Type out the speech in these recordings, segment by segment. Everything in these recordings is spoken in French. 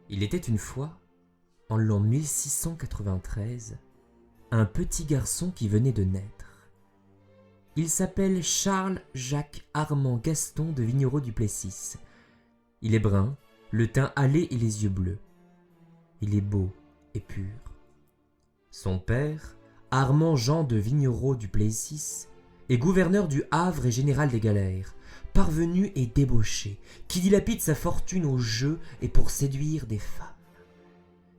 Il était une fois, en l'an 1693, un petit garçon qui venait de naître. Il s'appelle Charles-Jacques Armand Gaston de Vignerot du Plessis. Il est brun, le teint hâlé et les yeux bleus. Il est beau et pur. Son père, Armand Jean de Vignerot du Plessis, est gouverneur du Havre et général des galères, parvenu et débauché, qui dilapide sa fortune au jeu et pour séduire des femmes.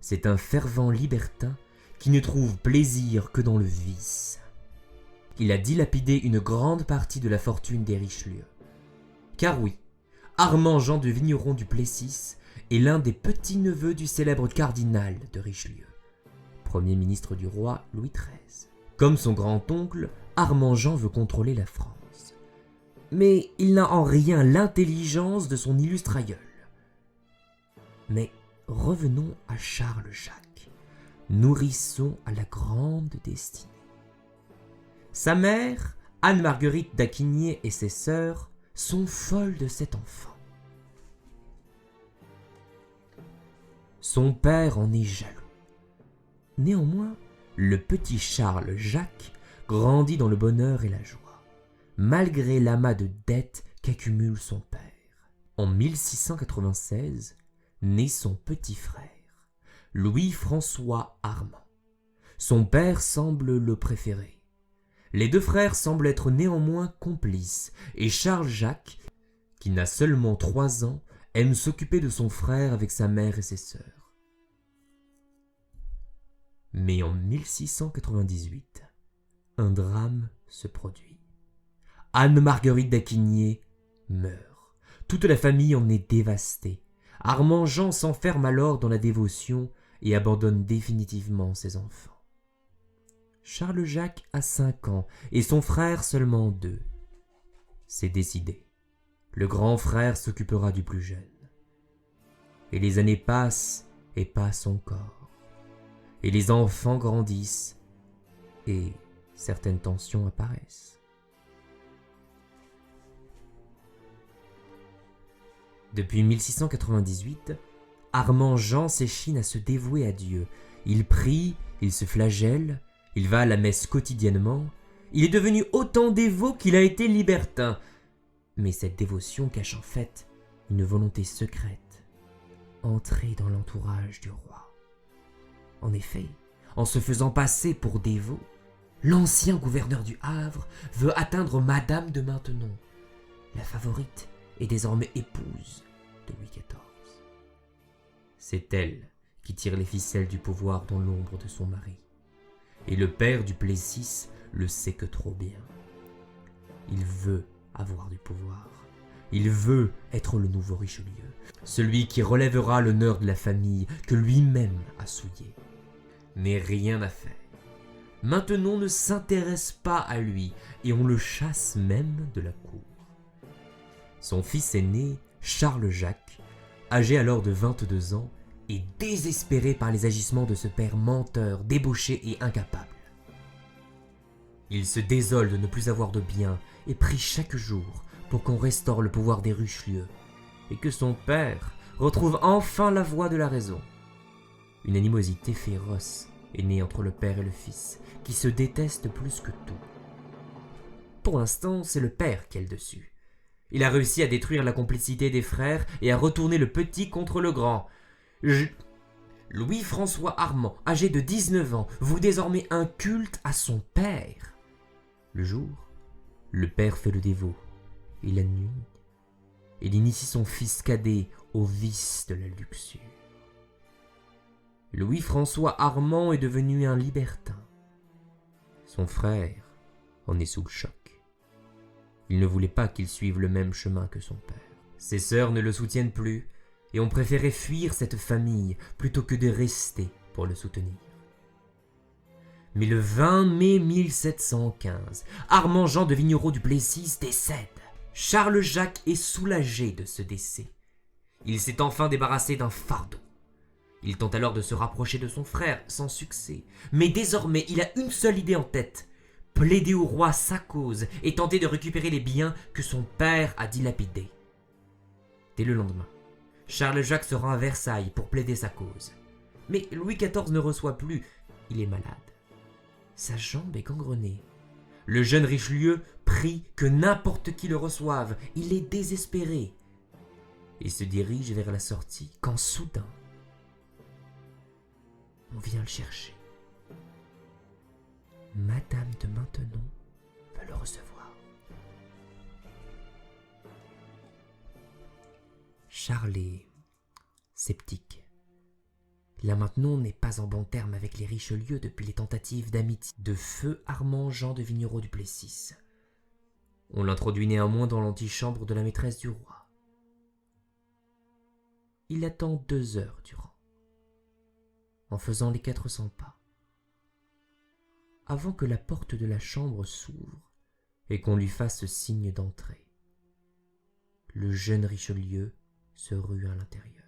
C'est un fervent libertin qui ne trouve plaisir que dans le vice. Il a dilapidé une grande partie de la fortune des Richelieu. Car oui, Armand Jean de Vignerot du Plessis est l'un des petits-neveux du célèbre cardinal de Richelieu, premier ministre du roi Louis XIII. Comme son grand-oncle, Armand Jean veut contrôler la France. Mais il n'a en rien l'intelligence de son illustre aïeul. Mais revenons à Charles-Jacques, nourrisson à la grande destinée. Sa mère, Anne-Marguerite d'Aquigné et ses sœurs sont folles de cet enfant. Son père en est jaloux. Néanmoins, le petit Charles-Jacques grandit dans le bonheur et la joie, malgré l'amas de dettes qu'accumule son père. En 1696, naît son petit frère, Louis-François Armand. Son père semble le préférer. Les deux frères semblent être néanmoins complices, et Charles-Jacques, qui n'a seulement 3 ans, aime s'occuper de son frère avec sa mère et ses sœurs. Mais en 1698, un drame se produit. Anne-Marguerite d'Aquigné meurt. Toute la famille en est dévastée. Armand Jean s'enferme alors dans la dévotion et abandonne définitivement ses enfants. Charles-Jacques a 5 ans et son frère seulement 2. C'est décidé. Le grand frère s'occupera du plus jeune. Et les années passent et passent encore. Et les enfants grandissent et certaines tensions apparaissent. Depuis 1698, Armand Jean s'échine à se dévouer à Dieu. Il prie, il se flagelle, il va à la messe quotidiennement. Il est devenu autant dévot qu'il a été libertin. Mais cette dévotion cache en fait une volonté secrète, entrer dans l'entourage du roi. En effet, en se faisant passer pour dévot, l'ancien gouverneur du Havre veut atteindre Madame de Maintenon, la favorite et désormais épouse de Louis XIV. C'est elle qui tire les ficelles du pouvoir dans l'ombre de son mari. Et le père du Plessis le sait que trop bien. Il veut avoir du pouvoir. Il veut être le nouveau Richelieu, celui qui relèvera l'honneur de la famille que lui-même a souillé. Mais rien à faire. Maintenon ne s'intéresse pas à lui et on le chasse même de la cour. Son fils aîné, Charles-Jacques, âgé alors de 22 ans, est désespéré par les agissements de ce père menteur, débauché et incapable. Il se désole de ne plus avoir de biens et prie chaque jour pour qu'on restaure le pouvoir des Richelieu et que son père retrouve enfin la voie de la raison. Une animosité féroce est née entre le père et le fils, qui se détestent plus que tout. Pour l'instant, c'est le père qui a le dessus. Il a réussi à détruire la complicité des frères et à retourner le petit contre le grand. Louis-François Armand, âgé de 19 ans, voue désormais un culte à son père. Le jour, le père fait le dévot, et la nuit, il initie son fils cadet au vice de la luxure. Louis-François Armand est devenu un libertin. Son frère en est sous le choc. Il ne voulait pas qu'il suive le même chemin que son père. Ses sœurs ne le soutiennent plus et ont préféré fuir cette famille plutôt que de rester pour le soutenir. Mais le 20 mai 1715, Armand Jean de Vignerot du Plessis décède. Charles-Jacques est soulagé de ce décès. Il s'est enfin débarrassé d'un fardeau. Il tente alors de se rapprocher de son frère, sans succès. Mais désormais, il a une seule idée en tête: plaider au roi sa cause et tenter de récupérer les biens que son père a dilapidés. Dès le lendemain, Charles-Jacques se rend à Versailles pour plaider sa cause. Mais Louis XIV ne reçoit plus, il est malade. Sa jambe est gangrenée. Le jeune Richelieu prie que n'importe qui le reçoive, il est désespéré. Il se dirige vers la sortie quand soudain, on vient le chercher. Madame de Maintenon veut le recevoir. Charles est sceptique. La Maintenon n'est pas en bon terme avec les Richelieu depuis les tentatives d'amitié de feu Armand Jean de Vignerot du Plessis. On l'introduit néanmoins dans l'antichambre de la maîtresse du roi. Il attend 2 heures durant, en faisant les 400 pas, avant que la porte de la chambre s'ouvre et qu'on lui fasse signe d'entrer. Le jeune Richelieu se rue à l'intérieur.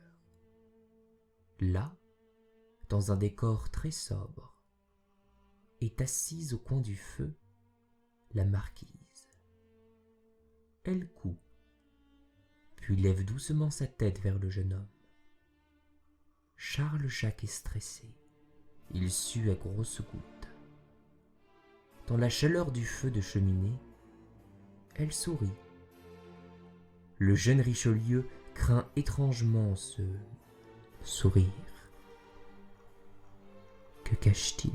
Là, dans un décor très sobre, est assise au coin du feu la marquise. Elle coud, puis lève doucement sa tête vers le jeune homme. Charles-Jacques est stressé. Il sue à grosses gouttes. Dans la chaleur du feu de cheminée, elle sourit. Le jeune Richelieu craint étrangement ce sourire. Que cache-t-il?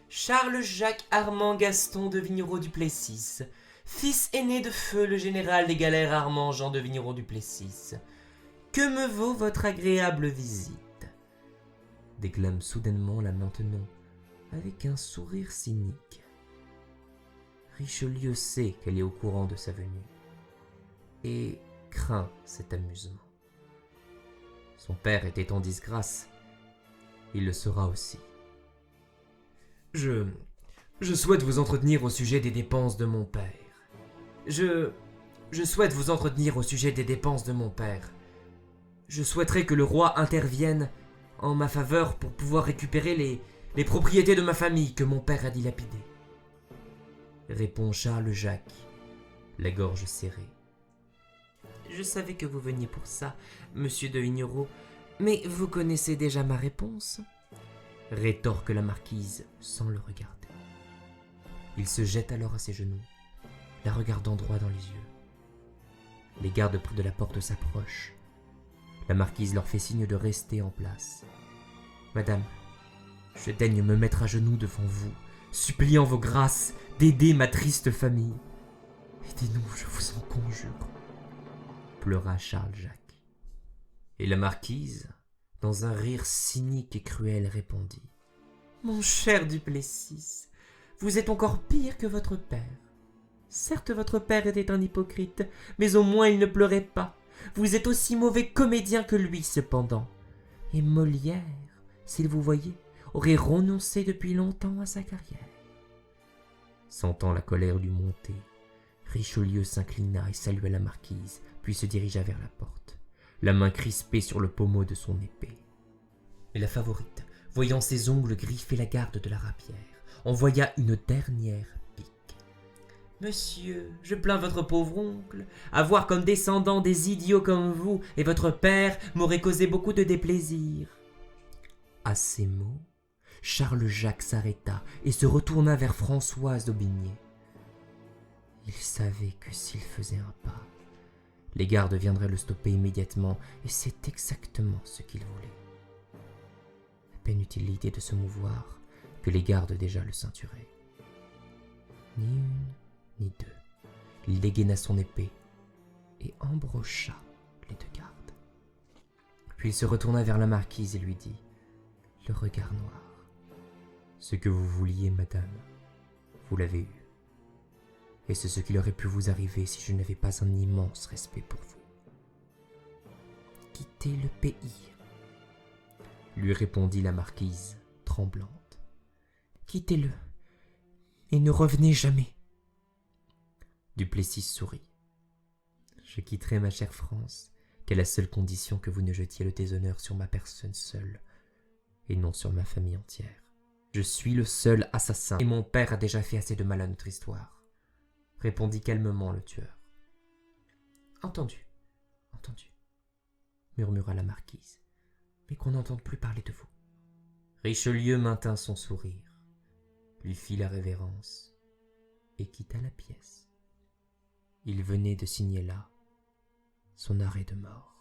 Charles-Jacques Armand Gaston de Vignerot du Plessis, fils aîné de feu le général des galères Armand Jean de Vignerot du Plessis. Que me vaut votre agréable visite? Déclame soudainement la Maintenon, avec un sourire cynique. Richelieu sait qu'elle est au courant de sa venue, et craint cet amusement. Son père était en disgrâce, il le sera aussi. Je souhaite vous entretenir au sujet des dépenses de mon père. Je souhaite vous entretenir au sujet des dépenses de mon père. Je souhaiterais que le roi intervienne en ma faveur pour pouvoir récupérer les propriétés de ma famille que mon père a dilapidées. Répond Charles-Jacques, la gorge serrée. Je savais que vous veniez pour ça, monsieur de Vignerot, mais vous connaissez déjà ma réponse, rétorque la marquise sans le regarder. Il se jette alors à ses genoux, la regardant droit dans les yeux. Les gardes près de la porte s'approchent. La marquise leur fait signe de rester en place. Madame, je daigne me mettre à genoux devant vous, suppliant vos grâces d'aider ma triste famille. Aidez-nous, je vous en conjure, pleura Charles-Jacques. Et la marquise, dans un rire cynique et cruel, répondit: Mon cher Duplessis, vous êtes encore pire que votre père. Certes, votre père était un hypocrite, mais au moins il ne pleurait pas. Vous êtes aussi mauvais comédien que lui, cependant. Et Molière, s'il vous voyait, aurait renoncé depuis longtemps à sa carrière. Sentant la colère lui monter, Richelieu s'inclina et salua la marquise, puis se dirigea vers la porte, la main crispée sur le pommeau de son épée. Mais la favorite, voyant ses ongles griffer la garde de la rapière, envoya une dernière pique. « Monsieur, je plains votre pauvre oncle. Avoir comme descendant des idiots comme vous et votre père m'aurait causé beaucoup de déplaisir. » À ces mots, Charles-Jacques s'arrêta et se retourna vers Françoise d'Aubigné. Il savait que s'il faisait un pas, les gardes viendraient le stopper immédiatement, et c'est exactement ce qu'il voulait. À peine eut-il l'idée de se mouvoir que les gardes déjà le ceinturaient. Ni une, ni deux. Il dégaina son épée et embrocha les 2 gardes. Puis il se retourna vers la marquise et lui dit, le regard noir: « Ce que vous vouliez, madame, vous l'avez eu. Et c'est ce qu'il aurait pu vous arriver si je n'avais pas un immense respect pour vous. »« Quittez le pays, » lui répondit la marquise, tremblante. « Quittez-le, et ne revenez jamais. » Duplessis sourit. « Je quitterai ma chère France, qu'à la seule condition que vous ne jetiez le déshonneur sur ma personne seule, et non sur ma famille entière. Je suis le seul assassin, et mon père a déjà fait assez de mal à notre histoire. » Répondit calmement le tueur. « Entendu, entendu. murmura la marquise, mais qu'on n'entende plus parler de vous. Richelieu maintint son sourire, lui fit la révérence et quitta la pièce. Il venait de signer là son arrêt de mort.